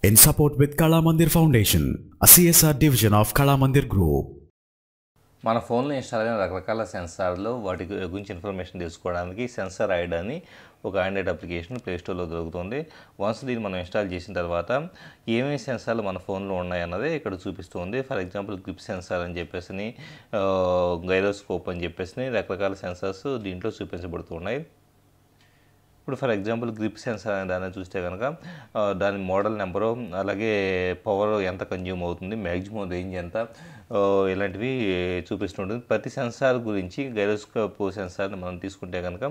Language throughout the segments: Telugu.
in support with Kala Mandir Foundation, a CSR division of Kala Mandir Group. మన ఫోన్లో ఇన్స్టాల్ అయిన రకరకాల సెన్సార్లు వాటి గురించి ఇన్ఫర్మేషన్ తెలుసుకోవడానికి సెన్సార్ ఐడ్ అని ఒక ఆండ్రాయిడ్ అప్లికేషన్ ప్లేస్టోర్లో దొరుకుతుంది. వన్స్ దీన్ని మనం ఇన్స్టాల్ చేసిన తర్వాత ఏమేమి సెన్సార్లు మన ఫోన్లో ఉన్నాయన్నదే ఇక్కడ చూపిస్తుంది. ఫర్ ఎగ్జాంపుల్ గ్రిప్ సెన్సార్ అని చెప్పేసి, గైరోస్కోప్ అని చెప్పేసి రకరకాల సెన్సార్స్ దీంట్లో చూపించబడుతున్నాయి. ఇప్పుడు ఫర్ ఎగ్జాంపుల్ గ్రిప్ సెన్సార్ అనే దాన్ని చూస్తే కనుక దాని మోడల్ నెంబరు, అలాగే పవర్ ఎంత కన్జ్యూమ్ అవుతుంది, మ్యాక్సిమం రేంజ్ ఎంత, ఇలాంటివి చూపిస్తుంటుంది. ప్రతి సెన్సార్ గురించి గైరోస్కోప్ సెన్సార్ని మనం తీసుకుంటే కనుక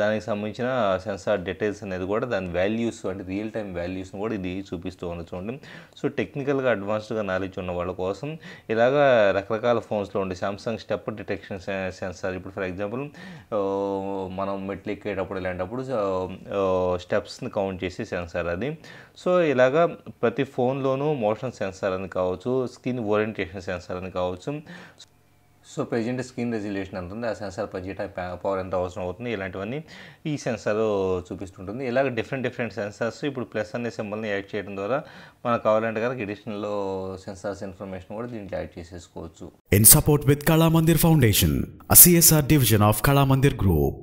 దానికి సంబంధించిన సెన్సార్ డీటెయిల్స్ అనేది కూడా దాని వాల్యూస్ అంటే రియల్ టైం వాల్యూస్ని కూడా ఇది చూపిస్తూ ఉంది చూడండి. సో టెక్నికల్గా అడ్వాన్స్డ్గా నాలెడ్జ్ ఉన్న వాళ్ళ కోసం ఇలాగా రకరకాల ఫోన్స్లో ఉండే సామ్సంగ్ స్టెప్ డిటెక్షన్ సెన్సార్. ఇప్పుడు ఫర్ ఎగ్జాంపుల్ మనం మెట్లు ఎక్కేటప్పుడు ఇలాంటప్పుడు స్టెప్స్ని కౌంట్ చేసే సెన్సార్ అది. సో ఇలాగా ప్రతి ఫోన్లోనూ మోషన్ సెన్సార్ అని కావచ్చు, స్క్రీన్ ఓరియంటేషన్ సెన్సార్ అని కావచ్చు. సో ప్రెజెంట్ స్క్రీన్ రెజల్యూషన్ ఎంత ఉంది, ఆ సెన్సార్ పనిచేయడానికి పవర్ ఎంత అవసరం అవుతుంది, ఇలాంటివన్నీ ఈ సెన్సార్ చూపిస్తుంటుంది. ఇలాగ డిఫరెంట్ సెన్సార్స్ ఇప్పుడు ప్లస్ అనే సింబల్ని యాడ్ చేయడం ద్వారా మనకు కావాలంటే కనుక ఎడిషనల్లో సెన్సార్స్ ఇన్ఫర్మేషన్ కూడా దీంట్లో యాడ్ చేసేసుకోవచ్చు. In support with Kala Mandir Foundation, a CSR division of Kala Mandir Group.